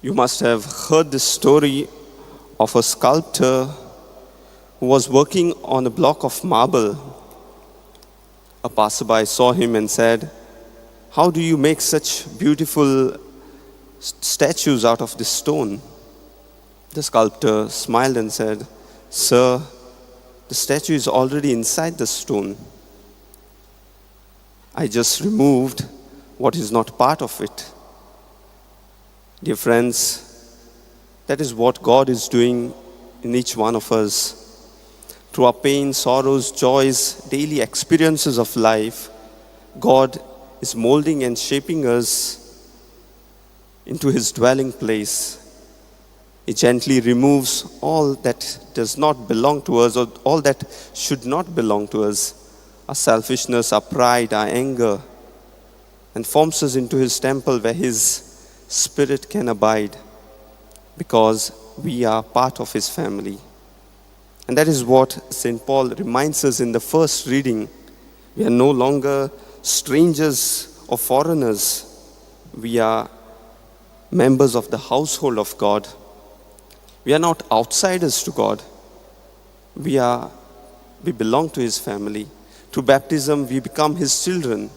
You must have heard the story of a sculptor who was working on a block of marble. A passerby saw him and said, "How do you make such beautiful statues out of this stone?" The sculptor smiled and said, "Sir, the statue is already inside the stone. I just removed what is not part of it." Dear friends, that is what God is doing in each one of us. Through our pain, sorrows, joys, daily experiences of life, God is molding and shaping us into His dwelling place. He gently removes all that does not belong to us or all that should not belong to us, our selfishness, our pride, our anger, and forms us into His temple where His Spirit can abide because we are part of His family. And that is what St. Paul reminds us in the first reading. We are no longer strangers or foreigners. We are members of the household of God. We are not outsiders to God. We belong to His family. Through baptism, we become His children.